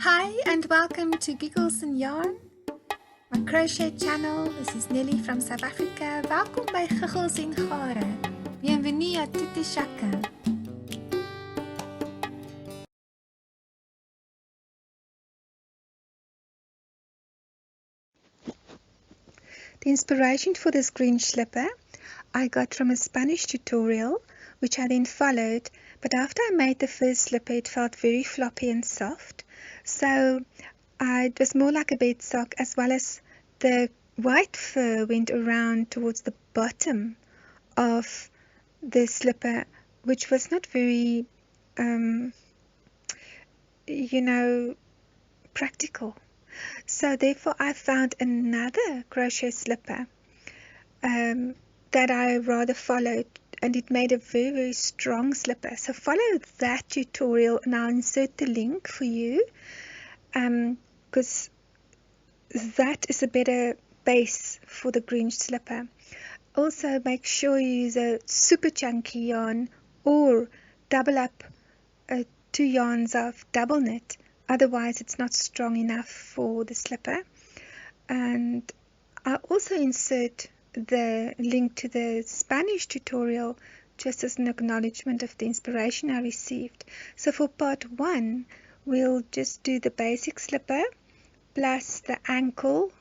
Hi and welcome to Giggles and Yarn, my crochet channel. This is Nelly from South Africa. Welkom by Giggles en Gare. Bienvenue à toutes les chacun. The inspiration for this Grinch slipper I got from a Spanish tutorial, which I then followed, but after I made the first slipper it felt very floppy and soft, so it was more like a bed sock, as well as the white fur went around towards the bottom of the slipper, which was not very, practical. So therefore I found another crochet slipper that I rather followed, and it made a very, very strong slipper. So follow that tutorial and I'll insert the link for you, because that is a better base for the Grinch slipper. Also make sure you use a super chunky yarn or double up 2 yarns of double knit, otherwise it's not strong enough for the slipper. And I also insert the link to the Spanish tutorial just as an acknowledgement of the inspiration I received. So for part 1 we'll just do the basic slipper plus the ankle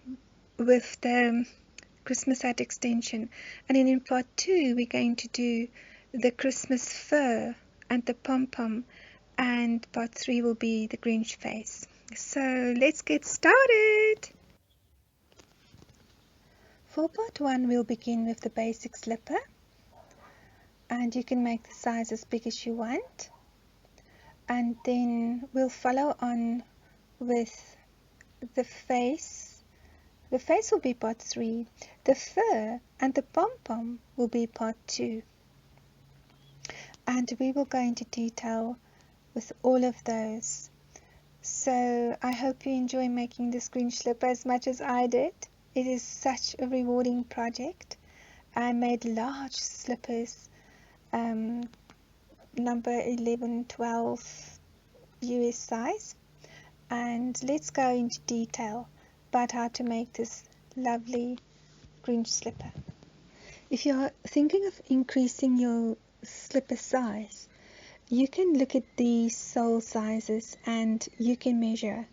with the Christmas hat extension, and then in part 2 we're going to do the Christmas fur and the pom-pom, and part 3 will be the Grinch face. So let's get started. For part 1 we'll begin with the basic slipper, and you can make the size as big as you want, and then we'll follow on with the face. The face will be part 3, the fur and the pom-pom will be part 2, and we will go into detail with all of those. So I hope you enjoy making this Grinch slipper as much as I did. It is such a rewarding project. I made large slippers, number 11, 12 US size, and let's go into detail about how to make this lovely Grinch slipper. If you're thinking of increasing your slipper size, you can look at the sole sizes and you can measure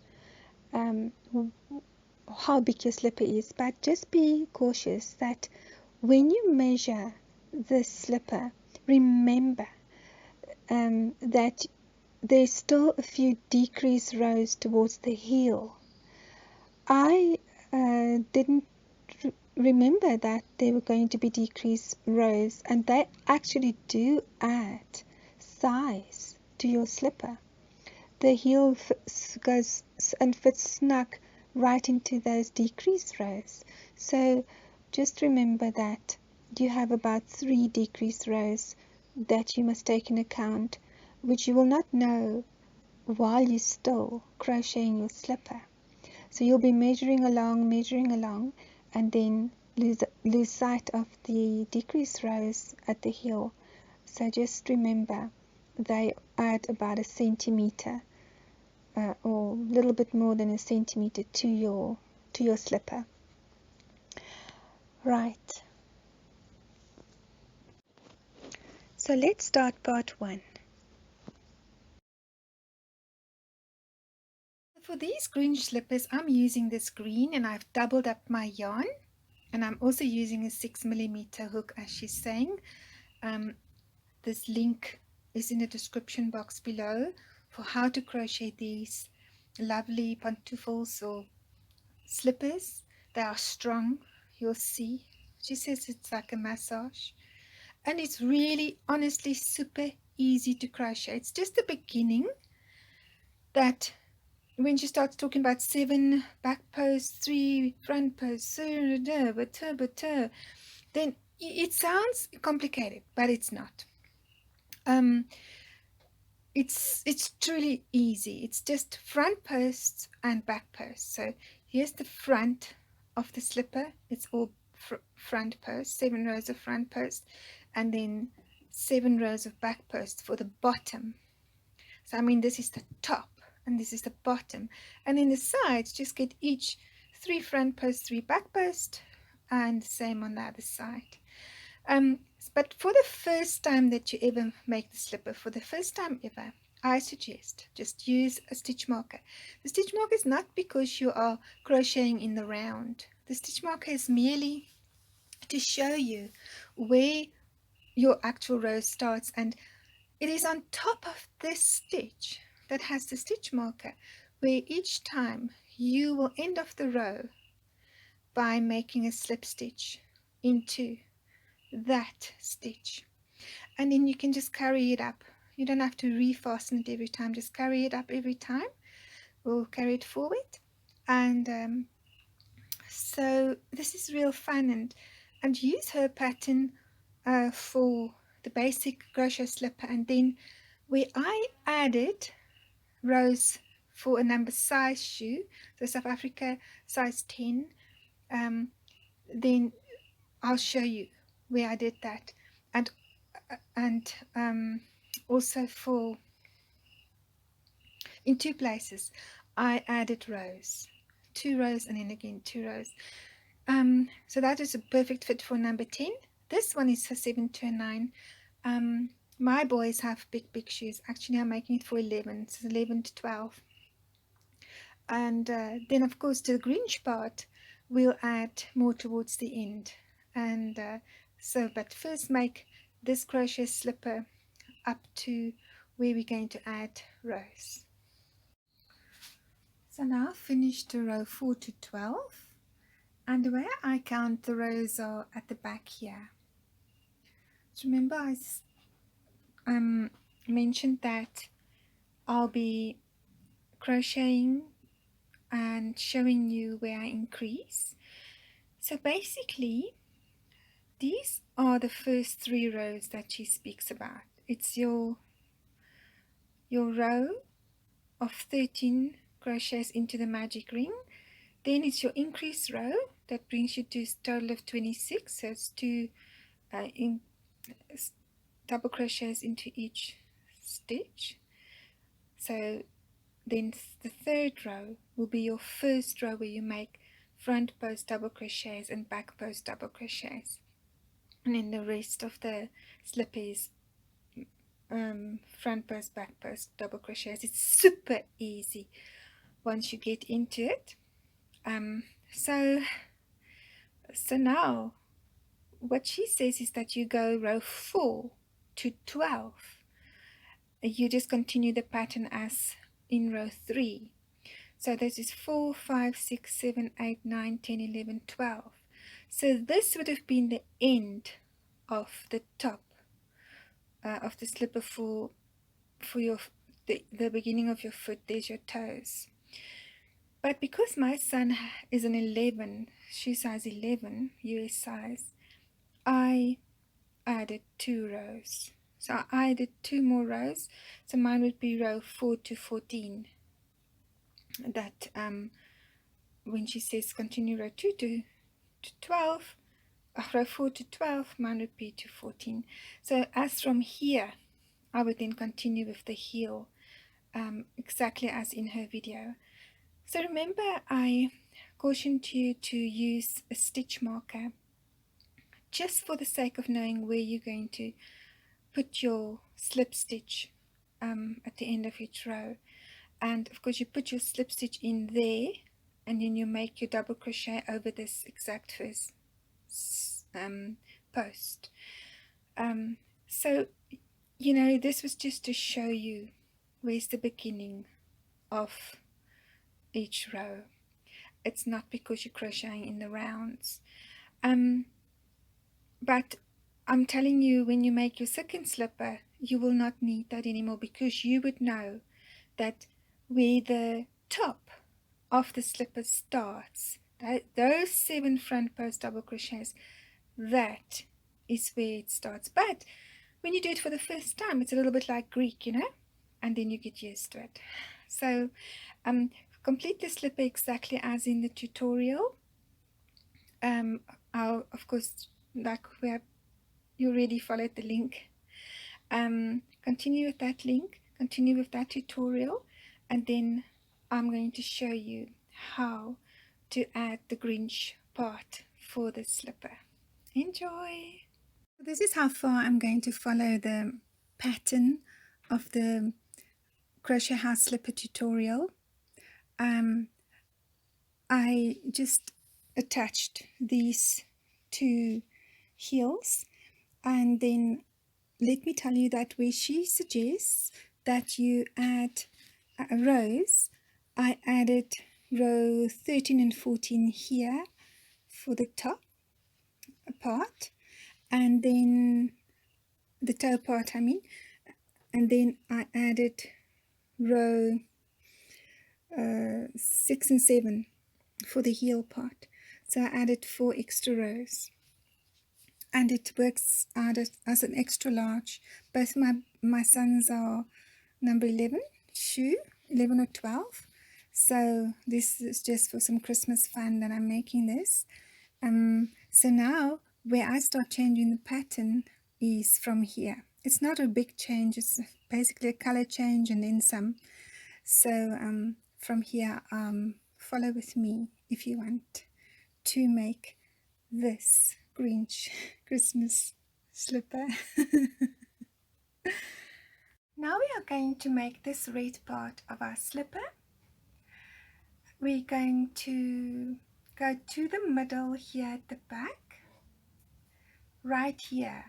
how big your slipper is, but just be cautious that when you measure the slipper, remember that there's still a few decrease rows towards the heel. I didn't remember that there were going to be decreased rows, and they actually do add size to your slipper. The heel goes and fits snug right into those decreased rows. So just remember that you have about 3 decreased rows that you must take in account, which you will not know while you're still crocheting your slipper. So you'll be measuring along, and then lose sight of the decreased rows at the heel. So just remember they add about a centimeter or a little bit more than a centimeter to your slipper. Right. So let's start part 1. For these Grinch slippers, I'm using this green, and I've doubled up my yarn, and I'm also using a 6mm hook, as she's saying. This link is in the description box below for how to crochet these lovely pantoffles or slippers. They are strong, you'll see. She says it's like a massage, and it's really, honestly, super easy to crochet. It's just the beginning that when she starts talking about 7 back posts, 3 front posts, then it sounds complicated, but it's not. It's truly easy. It's just front posts and back posts. So here's the front of the slipper. It's all front posts, 7 rows of front posts, and then 7 rows of back posts for the bottom. So I mean, this is the top. and this is the bottom. And in the sides, just get each 3 front posts, 3 back posts, and same on the other side. But for the first time that you ever make the slipper, for the first time ever, I suggest just use a stitch marker. The stitch marker is not because you are crocheting in the round. The stitch marker is merely to show you where your actual row starts, and it is on top of this stitch that has the stitch marker where each time you will end off the row by making a slip stitch into that stitch, and then you can just carry it up. You don't have to refasten it every time, just carry it up every time or carry it forward. And so this is real fun, and use her pattern for the basic crochet slipper. And then where I added rows for a number size shoe, so South Africa size 10, then I'll show you where I did that. And also for in 2 places I added rows, 2 rows and then again 2 rows. So that is a perfect fit for number 10. This one is for 7 to 9. My boys have big shoes. Actually, I'm making it for 11, so 11 to 12. And then of course to the Grinch part we'll add more towards the end. And but first make this crochet slipper up to where we're going to add rows. So now I've finished to row 4 to 12, and the way I count the rows are at the back here. So remember I mentioned that I'll be crocheting and showing you where I increase. So basically these are the first 3 rows that she speaks about. It's your row of 13 crochets into the magic ring, then it's your increase row that brings you to a total of 26, so it's 2 double crochets into each stitch. So then the 3rd row will be your first row where you make front post double crochets and back post double crochets, and then the rest of the slipper is front post back post double crochets. It's super easy once you get into it. So now what she says is that you go row 4 to 12. You just continue the pattern as in row 3. So this is 4, 5, 6, 7, 8, 9, 10, 11, 12. So this would have been the end of the top of the slipper for your the beginning of your foot. There's your toes. But because my son is an 11, shoe size 11, US size, I added 2 rows. So I added 2 more rows. So mine would be row 4 to 14. That when she says continue row 2 to 12, row 4 to 12, mine would be to 14. So as from here, I would then continue with the heel, exactly as in her video. So remember, I cautioned you to use a stitch marker just for the sake of knowing where you're going to put your slip stitch at the end of each row. And of course you put your slip stitch in there, and then you make your double crochet over this exact first post. So this was just to show you where's the beginning of each row. It's not because you're crocheting in the rounds. But I'm telling you, when you make your second slipper, you will not need that anymore, because you would know that where the top of the slipper starts, those 7 front post double crochets, that is where it starts. But when you do it for the first time, it's a little bit like Greek, and then you get used to it. So complete the slipper exactly as in the tutorial. I'll, of course, like you already followed the link, continue with that link, continue with that tutorial, and then I'm going to show you how to add the Grinch part for the slipper. Enjoy! This is how far I'm going to follow the pattern of the Crochet House slipper tutorial. I just attached these two heels, and then let me tell you that where she suggests that you add rows, I added row 13 and 14 here for the top part, and then the toe part, I mean, and then I added row 6 and 7 for the heel part. So I added 4 extra rows, and it works out as an extra large. Both my sons are number 11 shoe, 11 or 12. So this is just for some Christmas fun that I'm making this. So now where I start changing the pattern is from here. It's not a big change, it's basically a color change and then some. So from here, follow with me if you want to make this Grinch Christmas slipper. Now we are going to make this red part of our slipper. We're going to go to the middle here at the back, right here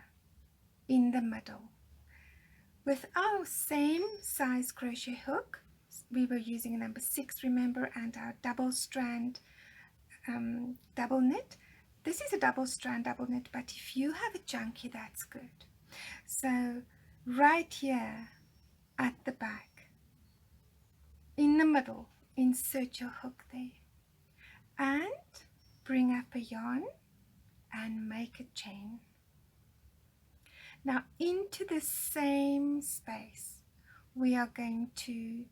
in the middle. With our same size crochet hook, we were using a number 6, remember, and our double strand double knit. This is a double strand double knit, but if you have a chunky, that's good. So right here at the back, in the middle, insert your hook there and bring up a yarn and make a chain. Now into the same space we are going to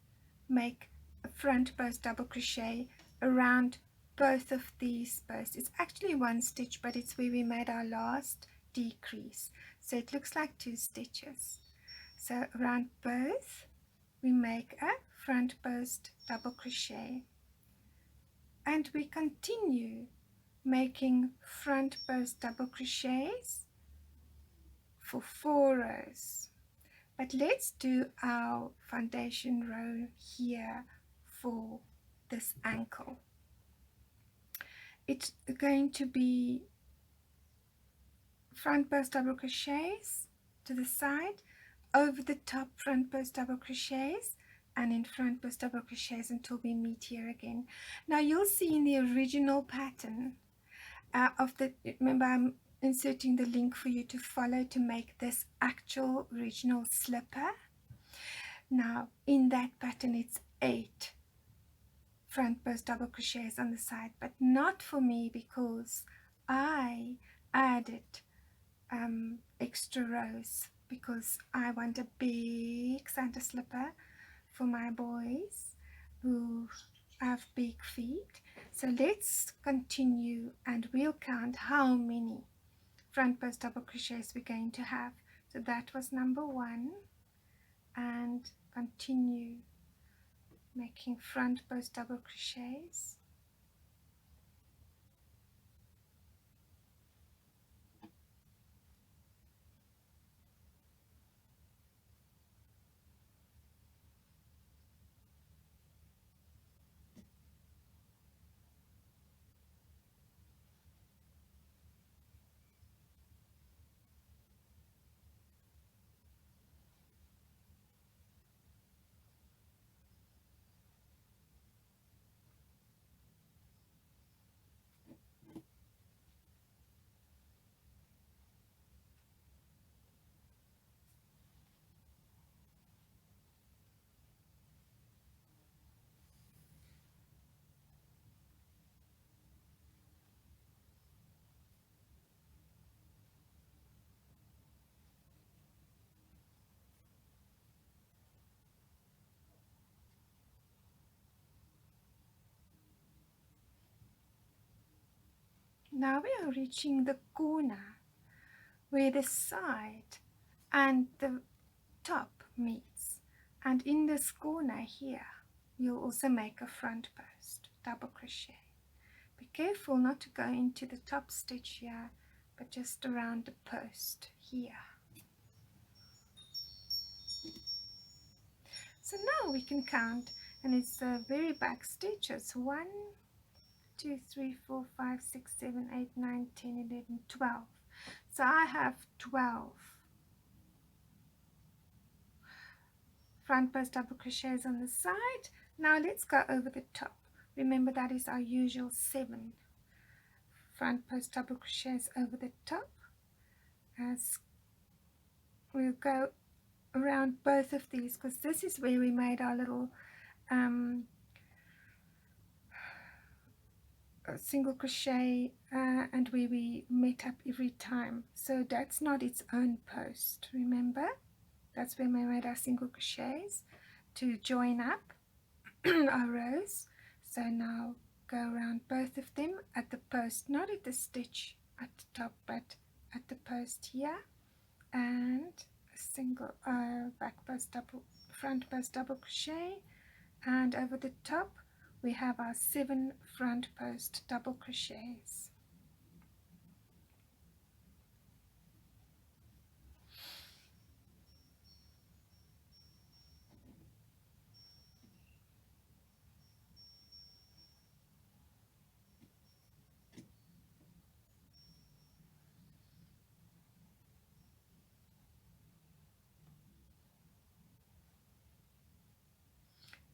make a front post double crochet around both of these posts. It's actually one stitch, but it's where we made our last decrease, so it looks like 2 stitches. So around both we make a front post double crochet, and we continue making front post double crochets for 4 rows. But let's do our foundation row here for this ankle. It's going to be front post double crochets to the side, over the top front post double crochets, and in front post double crochets until we meet here again. Now you'll see in the original pattern remember I'm inserting the link for you to follow to make this actual original slipper. Now in that pattern it's 8 front post double crochets on the side, but not for me because I added extra rows because I want a big Santa slipper for my boys who have big feet. So let's continue and we'll count how many front post double crochets we're going to have. So that was number 1, and continue making front post double crochets. Now we are reaching the corner where the side and the top meets, and in this corner here you'll also make a front post double crochet. Be careful not to go into the top stitch here, but just around the post here. So now we can count, and it's the very back stitches. 1, 2, 3, 4, 5, 6, 7, 8, 9, 10, 11, 12. So I have 12 front post double crochets on the side. Now let's go over the top. Remember, that is our usual 7 front post double crochets over the top. As we'll go around both of these, because this is where we made our little single crochet and where we met up every time. So that's not its own post, remember? That's where we made our single crochets to join up our rows. So now go around both of them at the post, not at the stitch at the top, but at the post here, and a single back post double, front post double crochet, and over the top we have our 7 front post double crochets.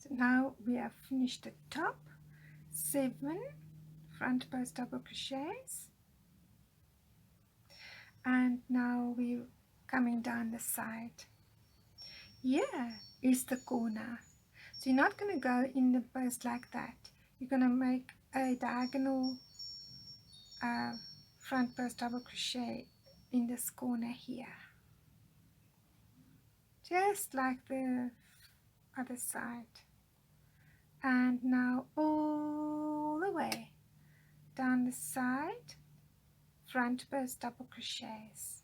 So now we have finished the top, 7 front post double crochets, and now we're coming down the side. Here is the corner. So you're not going to go in the post like that. You're going to make a diagonal front post double crochet in this corner here, just like the other side. And now all the way down the side, front post double crochets.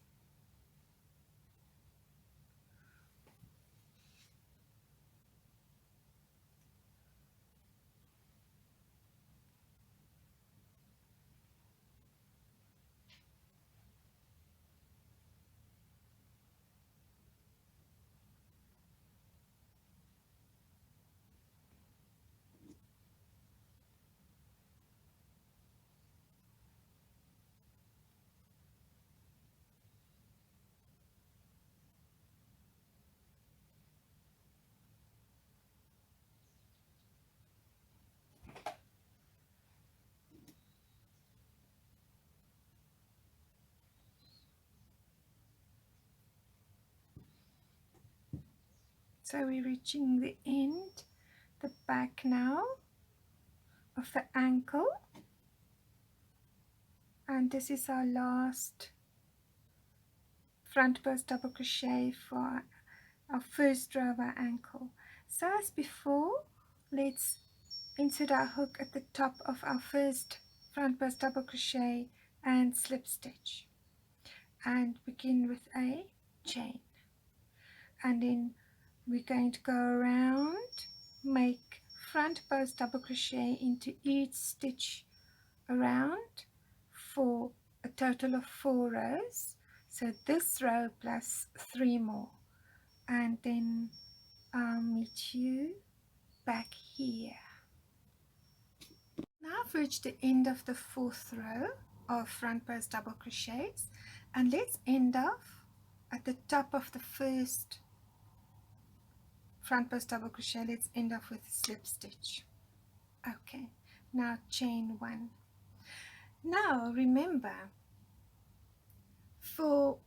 So we're reaching the end, the back now of the ankle, and this is our last front post double crochet for our first row of our ankle. So as before, let's insert our hook at the top of our first front post double crochet and slip stitch, and begin with a chain, and then we're going to go around, make front post double crochet into each stitch around for a total of 4 rows. So this row plus 3 more, and then I'll meet you back here. Now I've reached the end of the 4th row of front post double crochets, and let's end off at the top of the first front post double crochet. Let's end off with a slip stitch. Okay, now chain 1. Now remember, for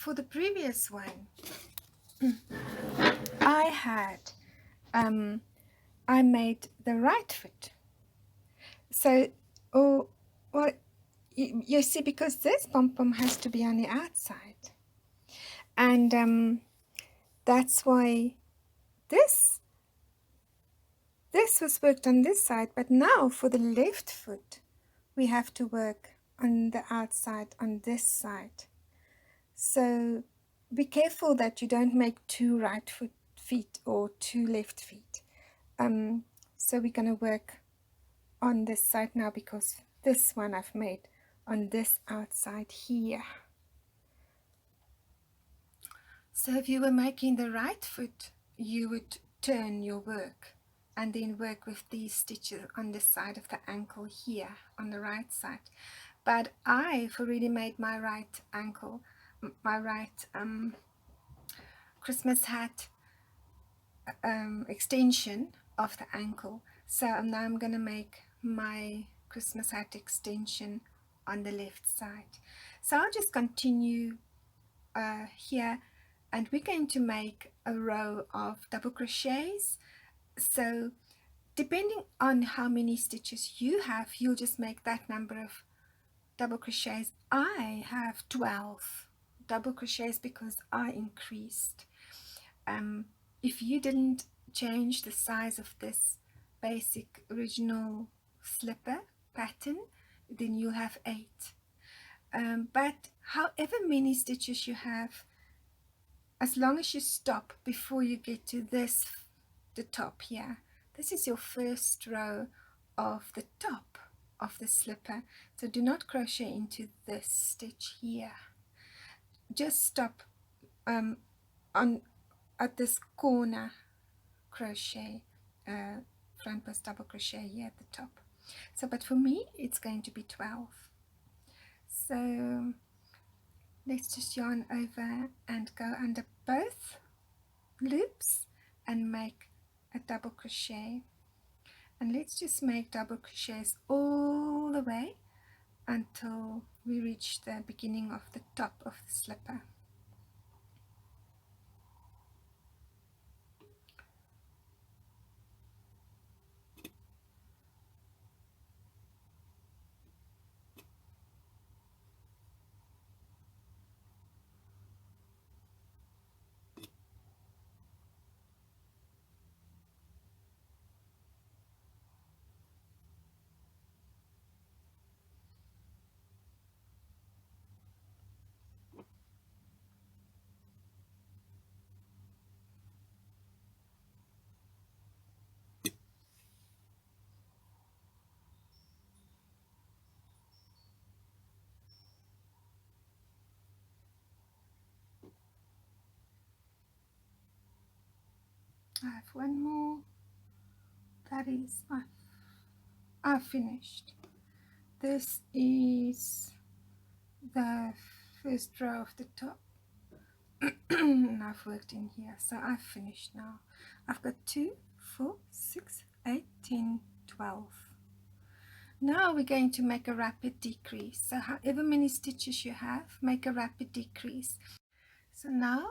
the previous one I had I made the right foot. So you see, because this pom-pom has to be on the outside, and that's why this was worked on this side, but now for the left foot we have to work on the outside on this side. So be careful that you don't make 2 right feet or 2 left feet. So we're going to work on this side now, because this one I've made on this outside here. So if you were making the right foot, you would turn your work and then work with these stitches on the side of the ankle here on the right side. But I've already made my right ankle, my right Christmas hat extension of the ankle. So now I'm going to make my Christmas hat extension on the left side. So I'll just continue here, and we're going to make a row of double crochets. So depending on how many stitches you have, you'll just make that number of double crochets. I have 12 double crochets because I increased. If you didn't change the size of this basic original slipper pattern, then you'll have 8. But however many stitches you have, as long as you stop before you get to this, the top here, this is your first row of the top of the slipper. So do not crochet into this stitch here. Just stop at this corner crochet, front post double crochet here at the top. So, but for me, it's going to be 12. So let's just yarn over and go under both loops and make a double crochet. And let's just make double crochets all the way until we reach the beginning of the top of the slipper. I have one more. That is, I've finished. This is the first row of the top. And I've worked in here, so I've finished now. I've got 2, 4, 6, 8, 10, 12. Now we're going to make a rapid decrease. So however many stitches you have, make a rapid decrease. So now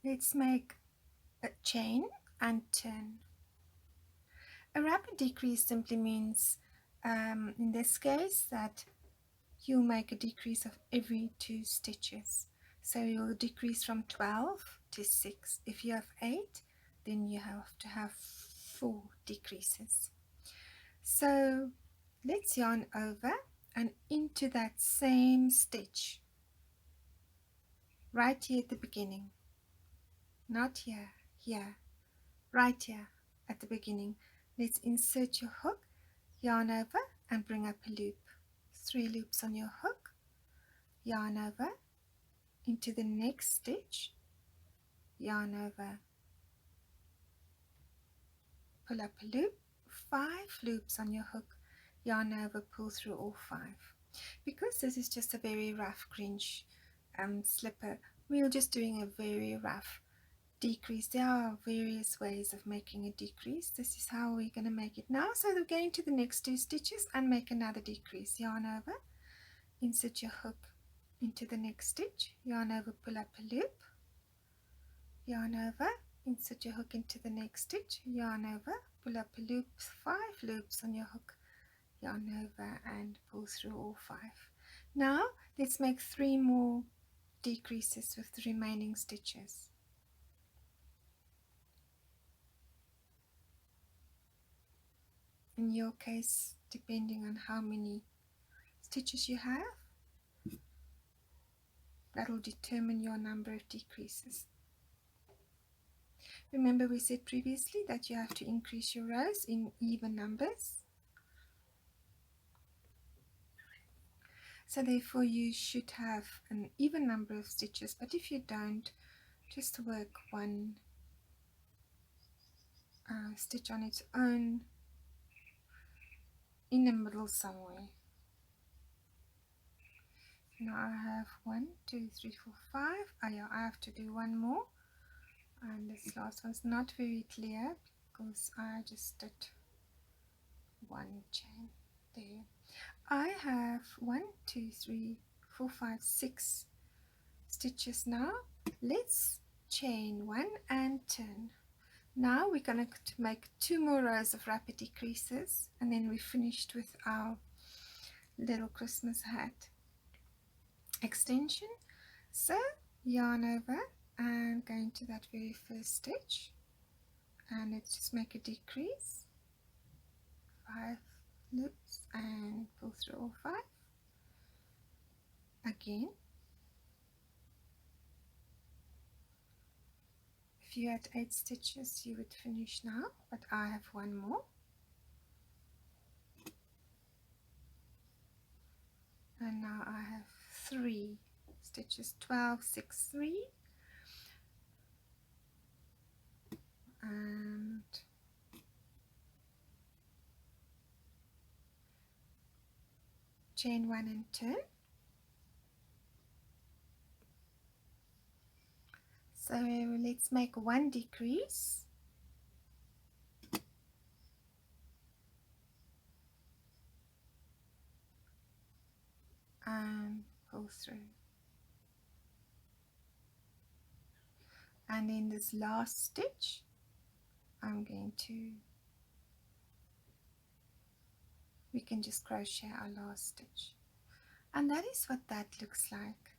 let's make a chain and turn. A rapid decrease simply means, in this case, that you'll make a decrease of every 2 stitches. So you'll decrease from 12 to 6. If you have 8, then you have to have 4 decreases. So let's yarn over and into that same stitch, right here at the beginning. Not here, here, right here at the beginning. Let's insert your hook, yarn over and bring up a loop. 3 loops on your hook, yarn over into the next stitch, yarn over, pull up a loop, 5 loops on your hook, yarn over, pull through all 5. Because this is just a very rough Grinch slipper, we're just doing a very rough decrease. There are various ways of making a decrease. This is how we're going to make it now. So we're going to the next 2 stitches and make another decrease. Yarn over, insert your hook into the next stitch, yarn over, pull up a loop, yarn over, insert your hook into the next stitch, yarn over, pull up a loop, 5 loops on your hook, yarn over and pull through all 5. Now let's make 3 more decreases with the remaining stitches. In your case, depending on how many stitches you have, that will determine your number of decreases. Remember we said previously that you have to increase your rows in even numbers. So therefore you should have an even number of stitches, but if you don't, just work one stitch on its own in the middle somewhere. Now I have 1, 2, 3, 4, 5. Oh yeah, I have to do one more, and this last one's not very clear because I just did one chain there. I have 1, 2, 3, 4, 5, 6 stitches now. Let's chain 1 and turn. Now we're going to make 2 more rows of rapid decreases, and then we're finished with our little Christmas hat extension. So yarn over and go into that very first stitch, and let's just make a decrease, 5 loops, and pull through all 5 again. If you had 8 stitches you would finish now, but I have one more. And now I have 3 stitches, 12, 6, 3, and chain 1 and turn. So let's make 1 decrease, and pull through. And in this last stitch we can just crochet our last stitch, and that is what that looks like.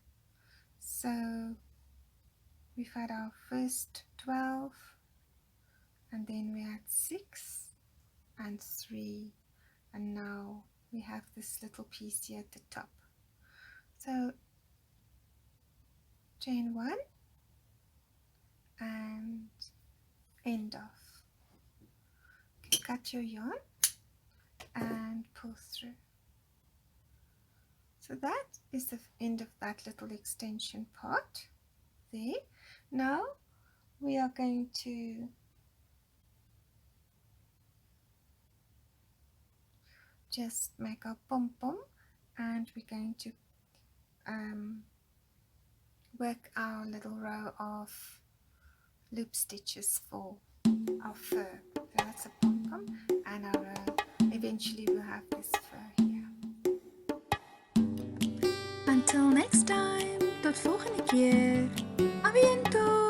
So we've had our first 12, and then we had 6 and 3, and now we have this little piece here at the top. So chain 1 and end off. Okay, cut your yarn and pull through. So that is the end of that little extension part there. Now we are going to just make our pom-pom, and we're going to work our little row of loop stitches for our fur. So that's a pom-pom, and our eventually we'll have this fur here. Until next time, tot volgende keer. A bientôt!